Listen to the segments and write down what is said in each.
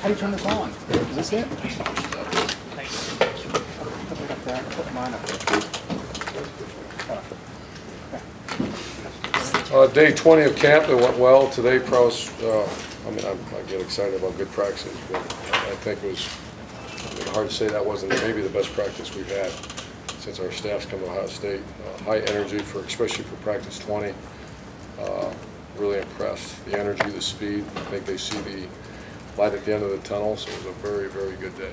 How do you turn this on? Is this it? Thanks. Put it up there. Put mine up there. Day 20 of camp, it went well. Today, pros, I get excited about good practices, but I think it was hard to say that wasn't maybe the best practice we've had since our staff's come to Ohio State. High energy, especially for practice 20. Really impressed. The energy, the speed. I think they see the light at the end of the tunnel, so it was a very, very good day,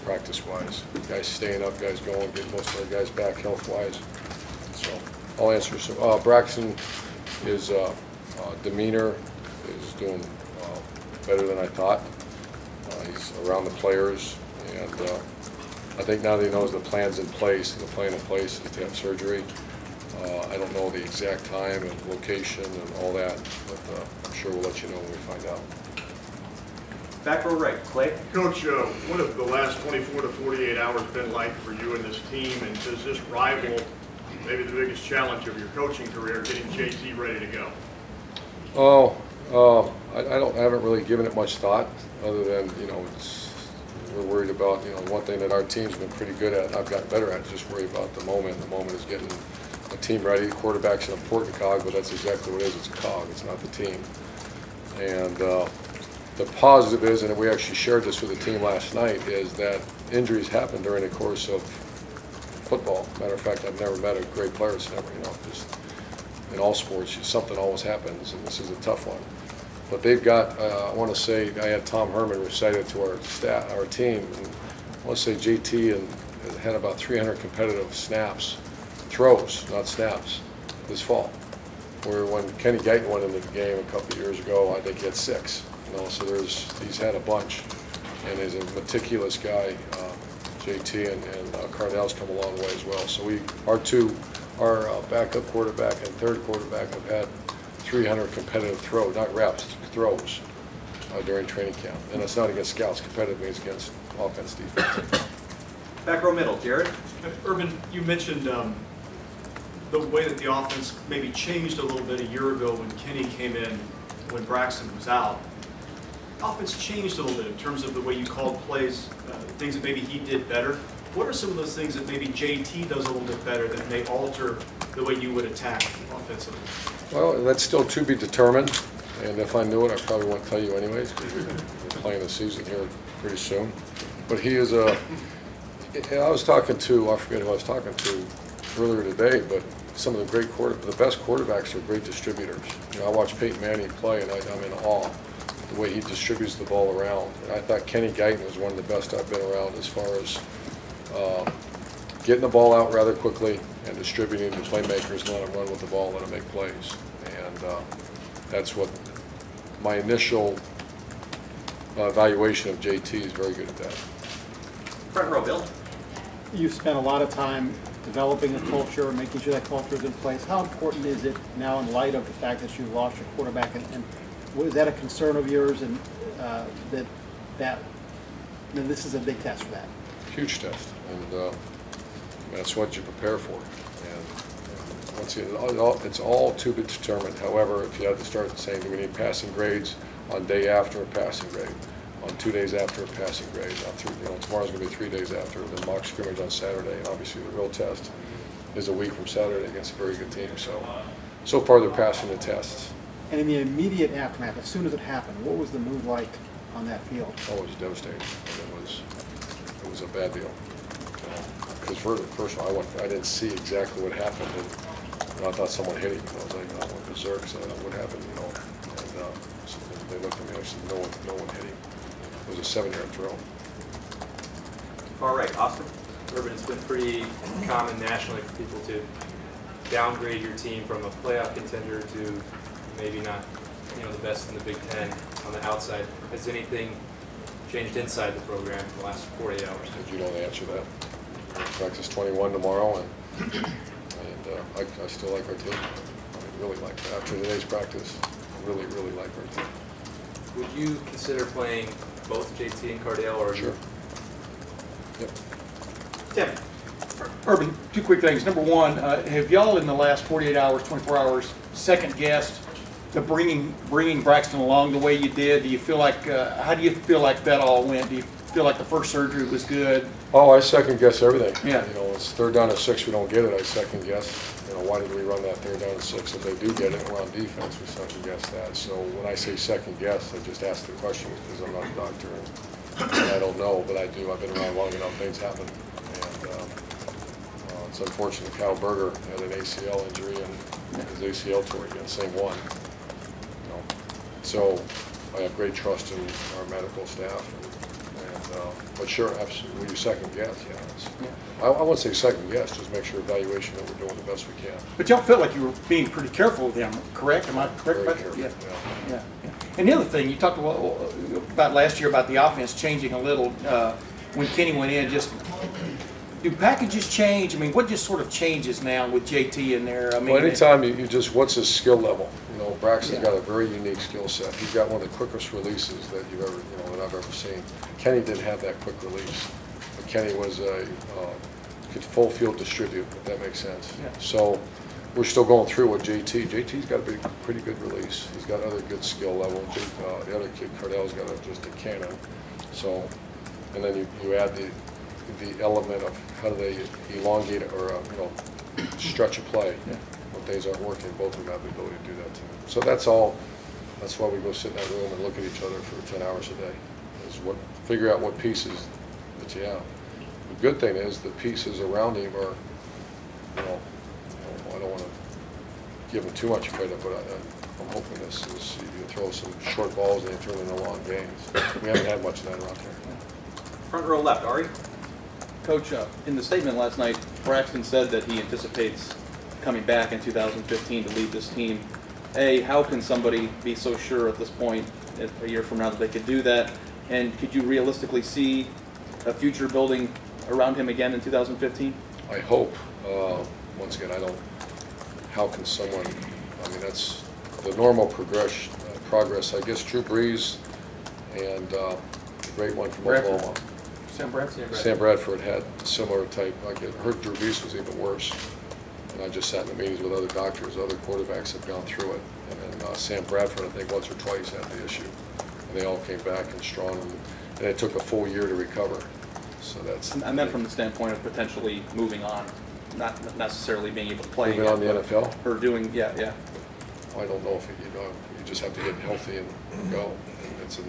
practice-wise. Guys staying up, guys going, getting most of our guys back health-wise. So I'll answer. So Braxton, his demeanor is doing better than I thought. He's around the players, and I think now that he knows the plan's in place, the plan in place is to have surgery. I don't know the exact time and location and all that, but I'm sure we'll let you know when we find out. Back row right, Clay. Coach, what have the last 24 to 48 hours been like for you and this team, and does this rival maybe the biggest challenge of your coaching career, getting JT ready to go? I haven't really given it much thought, other than, we're worried about, one thing that our team's been pretty good at, and I've gotten better at, is just worry about the moment. The moment is getting a team ready. The quarterback's an important cog, but that's exactly what it is. It's a cog. It's not the team. And the positive is, and we actually shared this with the team last night, is that injuries happen during the course of football. Matter of fact, I've never met a great player that's never, just in all sports, something always happens, and this is a tough one. But they've got, I want to say, I had Tom Herman recited to our staff, our team, and I want to say JT had about 300 competitive snaps, throws, not snaps, this fall. Where when Kenny Guyton went into the game a couple of years ago, I think he had 6. So he's had a bunch, and he's a meticulous guy. JT and Cardell's come a long way as well. So our backup quarterback and third quarterback have had 300 competitive throws, not reps, throws during training camp. And it's not against scouts. Competitive means against offense, defense. Back row middle, Jared. Urban, you mentioned the way that the offense maybe changed a little bit a year ago when Kenny came in, when Braxton was out. Offense changed a little bit in terms of the way you called plays, things that maybe he did better. What are some of those things that maybe JT does a little bit better that may alter the way you would attack offensively? Well, that's still to be determined, and if I knew it, I probably wouldn't tell you anyways, because we're playing the season here pretty soon. But he is I was talking to, I forget who I was talking to earlier today, but some of the best quarterbacks are great distributors. I watched Peyton Manning play, and I'm in awe the way he distributes the ball around. And I thought Kenny Guyton was one of the best I've been around as far as getting the ball out rather quickly and distributing to playmakers, let them run with the ball, let them make plays. And that's what my initial evaluation of JT is very good at that. Front row, Bill. You've spent a lot of time developing a culture, making sure that culture is in place. How important is it now in light of the fact that you've lost your quarterback, and was that a concern of yours, and this is a big test for that? Huge test, and that's what you prepare for. And once it's all to be determined. However, if you had to start saying, do we need passing grades on day after a passing grade, on 2 days after a passing grade, tomorrow's going to be 3 days after, the mock scrimmage on Saturday, and obviously the real test is a week from Saturday against a very good team. So far they're passing the tests. And in the immediate aftermath, as soon as it happened, what was the mood like on that field? Oh, it was devastating. It was a bad deal. Because first of all, I didn't see exactly what happened, and I thought someone hit him. I was like, I went berserk, so what happened, And so they looked at me and I said, no one hit him. It was a 7-yard throw. Far right, Austin. Urban, it's been pretty common nationally for people to downgrade your team from a playoff contender to maybe not, the best in the Big Ten on the outside. Has anything changed inside the program in the last 48 hours? Did you know the answer to that? Practice 21 tomorrow, and I still like our team. I really like that. After today's practice, I really, really like our team. Would you consider playing both JT and Cardale, or? Sure. Yep. Tim. Urban, 2 quick things. Number one, have y'all in the last 48 hours, 24 hours, second-guessed the bringing Braxton along the way you did? Do you feel like, how do you feel like that all went? Do you feel like the first surgery was good? Oh, I second guess everything. Yeah. You know, it's 3rd down and 6, we don't get it, I second guess. You know, why did we run that 3rd down and 6? If they do get it and we're on defense, we second guess that. So when I say second guess, I just ask the question because I'm not a doctor and I don't know, but I do. I've been around long enough, things happen. And it's unfortunate Kyle Berger had an ACL injury and his ACL tore again, same one. You know, so I have great trust in our medical staff. But sure, absolutely, when you second guess, yeah. I wouldn't say second guess, just make sure evaluation that we're doing the best we can. But y'all felt like you were being pretty careful with him, correct? Am I correct? Very careful, Yeah. And the other thing, you talked about last year about the offense changing a little when Kenny went in. Just do packages change? I mean, what just sort of changes now with JT in there? I mean, well, anytime you just, what's his skill level? You know, Braxton's got a very unique skill set. He's got one of the quickest releases that you've ever, that I've ever seen. Kenny didn't have that quick release. But Kenny was could full field distribute, if that makes sense. Yeah. So we're still going through with JT. JT's got a pretty good release. He's got other good skill level. The other kid, Cardell's got just a cannon. So, and then you add the element of how do they elongate it or stretch a play. Yeah. When things aren't working, both of them have the ability to do that too. So that's all. That's why we go sit in that room and look at each other for 10 hours a day. Is figure out what pieces that you have. The good thing is the pieces around him are, I don't want to give him too much credit, but I'm hoping this is you throw some short balls and they turn into long games. We haven't had much of that around here. Front row left, Ari. Coach, in the statement last night, Braxton said that he anticipates coming back in 2015 to lead this team. A, how can somebody be so sure at this point, a year from now, that they could do that? And could you realistically see a future building around him again in 2015? I hope. Once again, I don't. How can someone? I mean, that's the normal progress. I guess Drew Brees and the great one from Oklahoma. Sam Bradford had a similar type. Like I heard Drew Brees was even worse. And I just sat in the meetings with other doctors, other quarterbacks have gone through it. And then Sam Bradford, I think once or twice had the issue. And they all came back and strong. And it took a full year to recover. So that's. I meant from the standpoint of potentially moving on, not necessarily being able to play. Moving on the NFL? Or doing, yeah. I don't know if you just have to get healthy and go. And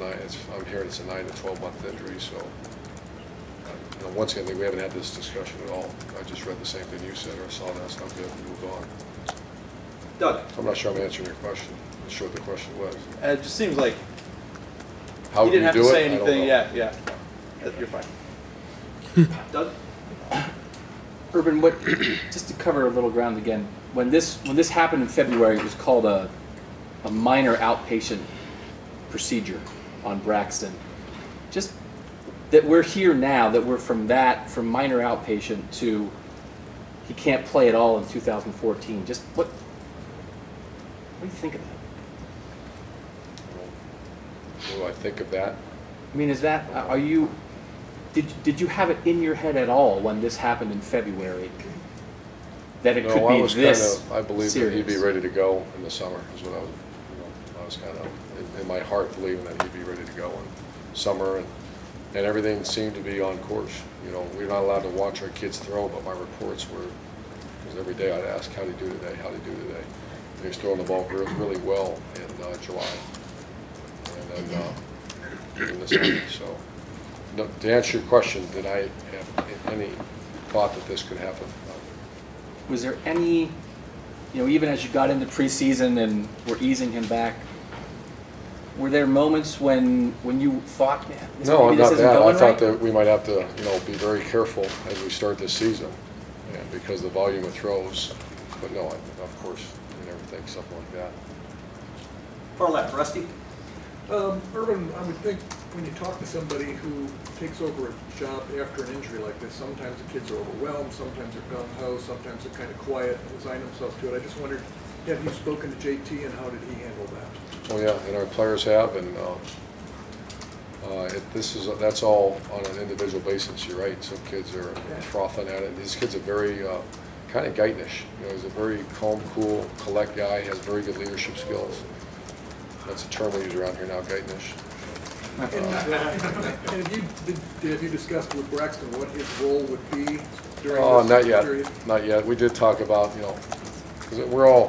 I'm hearing it's a 9 to 12 month injury, so. Once again, we haven't had this discussion at all. I just read the same thing you said, or saw that, so I'm good and moved on. Doug. I'm not sure I'm answering your question. I'm not sure what the question was. It just seems like How he didn't have to say anything. Yeah. You're fine. Doug. Urban, just to cover a little ground again, when this happened in February, it was called a minor outpatient procedure on Braxton. Just that we're here now, that we're from minor outpatient to he can't play at all in 2014. Just what do you think of that? What do I think of that? I mean, did you have it in your head at all when this happened in February that it could be this I believe serious? that he'd be ready to go in the summer is what I was kind of in my heart believing that he'd be ready to go in summer, and everything seemed to be on course. We're not allowed to watch our kids throw, but my reports were, because every day I'd ask, how did he do today? How did he do today? And he was throwing the ball really well in July, and then in the summer. So. No, to answer your question, did I have any thought that this could happen? No. Was there any, even as you got into preseason and were easing him back, were there moments when you thought, man, no, maybe not this isn't that. going I thought right? that we might have to, be very careful as we start this season, and because the volume of throws. But no, of course, you never think something like that. Far left, Rusty. Urban, I would think when you talk to somebody who takes over a job after an injury like this, sometimes the kids are overwhelmed, sometimes they're gung-ho, sometimes they're kind of quiet and resign themselves to it. I just wondered, have you spoken to JT and how did he handle that? Oh yeah, and our players have, and that's all on an individual basis. You're right. Some kids are frothing at it. These kids are very kind of Geitnish. He's a very calm, cool, collect guy. Has very good leadership skills. That's a term we use around here now, Gaitnish. And have you discussed with Braxton what his role would be during this Not yet. period? Not yet. We did talk about, you know, because we're all,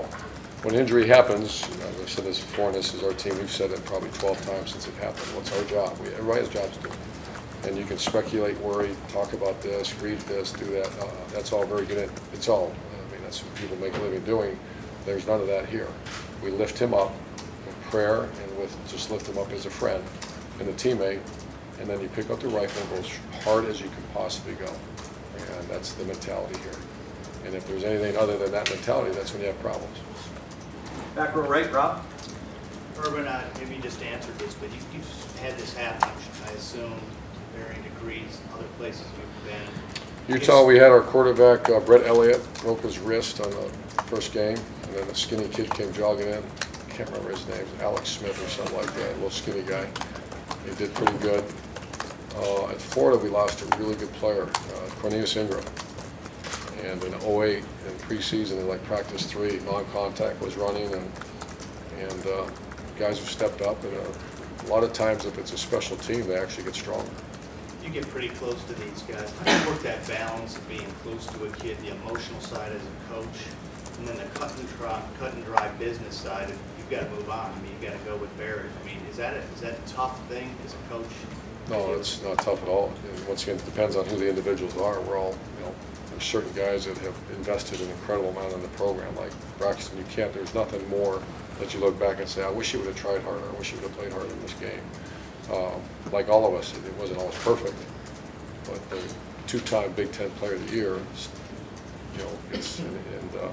when injury happens, as I said this before, and this is our team, we've said it probably 12 times since it happened. What's our job? Everybody has jobs to do. And you can speculate, worry, talk about this, read this, do that. That's all very good. It's all, I mean, that's what people make a living doing. There's none of that here. We lift him up with prayer and with just lift him up as a friend and a teammate, and then you pick up the rifle and go as hard as you can possibly go. And that's the mentality here. And if there's anything other than that mentality, that's when you have problems. Back row right, Rob. Urban, maybe you just answered this, but you've had this happen, I assume, to varying degrees, other places you've been. Utah, we had our quarterback, Brett Elliott, broke his wrist on the first game, and then a skinny kid came jogging in. I can't remember his name, Alex Smith or something like that, a little skinny guy. He did pretty good. At Florida, we lost a really good player, Cornelius Ingram. And in 08, in preseason, in like practice 3, non-contact was running, and guys have stepped up. And a lot of times, if it's a special team, they actually get stronger. You get pretty close to these guys. How do you work that balance of being close to a kid, the emotional side as a coach, and then the cut and dry business side? You've got to move on. I mean, you've got to go with Barrett. I mean, is that a tough thing as a coach? No, it's not tough at all. And once again, it depends on who the individuals are. We're all, you know, there's certain guys that have invested an incredible amount in the program, like Braxton. There's nothing more that you look back and say, I wish he would have tried harder. I wish he would have played harder in this game. Like all of us, it wasn't always perfect, but the two-time Big Ten Player of the Year, you know,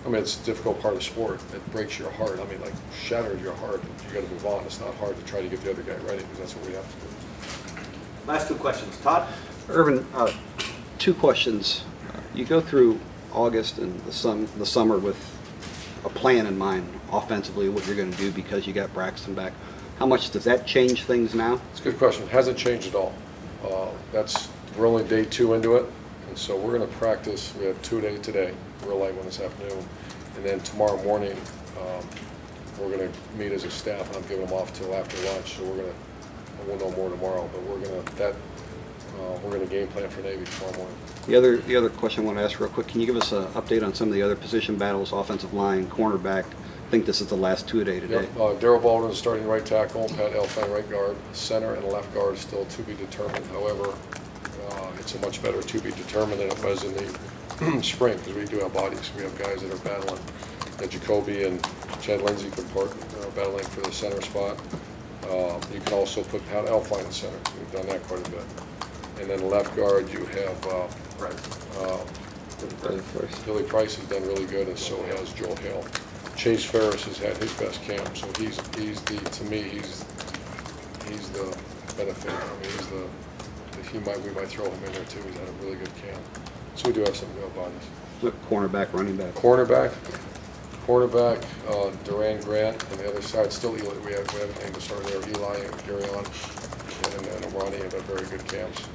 I mean, it's a difficult part of sport. It breaks your heart. I mean, like, shatters your heart. You got to move on. It's not hard to try to get the other guy ready, because that's what we have to do. Last two questions. Todd? Irvin, two questions. You go through August and the summer with a plan in mind, offensively, what you're going to do because you got Braxton back. How much does that change things now? It's a good question. It hasn't changed at all. We're only day 2 into it, and so we're going to practice. We have 2 days today, real light one this afternoon, and then tomorrow morning we're going to meet as a staff. I'm giving them off till after lunch, so we'll know more tomorrow. But we're going to game plan for Navy tomorrow morning. The other question I want to ask real quick, can you give us an update on some of the other position battles, offensive line, cornerback? I think this is the last 2-a-day today. Yep. Darryl Baldwin is starting right tackle, Pat Elfine right guard, center and left guard is still to be determined. However, it's a much better to be determined than it was in the spring, because we do have bodies. We have guys that are battling. Jacoby and Chad Lindsey battling for the center spot. You can also put Pat Elfine in center. We've done that quite a bit. And then left guard, you have Billy Price has done really good, and so has Joel Hale. Chase Ferris has had his best camp, so he's to me he's the benefit. I mean, we might throw him in there too. He's had a really good camp. So we do have some real bodies. Cornerback, running back. Cornerback, Duran Grant, and the other side still Eli. We haven't named the starter there. Eli and Gurion and Ronnie have had very good camps.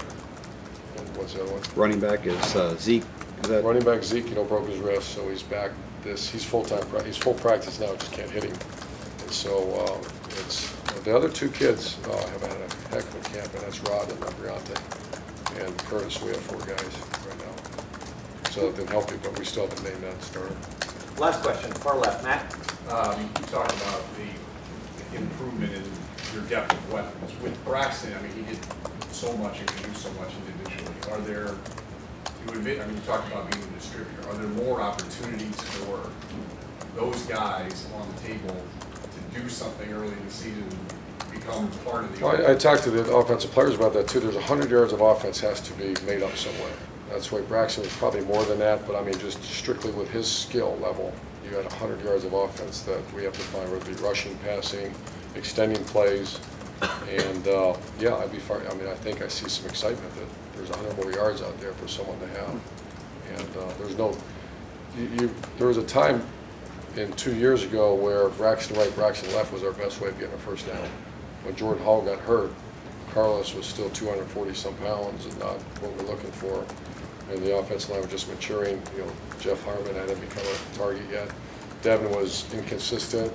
And what's the other one? Running back is Zeke. Running back Zeke, broke his wrist, so he's back. He's full-time. He's full practice now. Just can't hit him. And so the other 2 kids have had a heck of a camp, and that's Rod and Briante and Curtis. We have 4 guys right now, so they've been healthy, but we still haven't named that starter. Last question, far left, Matt. You talked about the improvement in your depth of weapons. With Braxton, I mean, he did so much and can do so much individually. Are there, you talked about being a distributor. Are there more opportunities for those guys on the table to do something early in the season and become part of the offense? I talked to the offensive players about that too. There's 100 yards of offense has to be made up somewhere. That's why Braxton was probably more than that, but I mean, just strictly with his skill level, you had 100 yards of offense that we have to find, whether it be rushing, passing, extending plays, and yeah, I'd be fine. I mean, I think I see some excitement that there's 100 more yards out there for someone to have, and there's no. There was a time in 2 years ago where Braxton right, Braxton left was our best way of getting a first down. When Jordan Hall got hurt, Carlos was still 240-some pounds and not what we're looking for. And the offensive line was just maturing. Jeff Harmon hadn't become a target yet. Devin was inconsistent.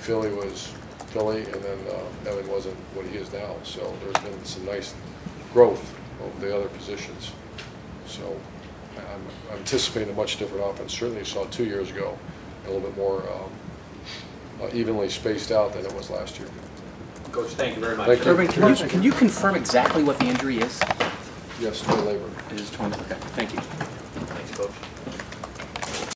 Philly was Philly, and then Evan wasn't what he is now. So there's been some nice growth of the other positions. So I'm anticipating a much different offense. Certainly you saw 2 years ago, a little bit more evenly spaced out than it was last year. Coach, thank you very much. Thank you. Urban, can you confirm exactly what the injury is? Yes, no labor. It is 20. Okay, thank you. Thanks, Coach.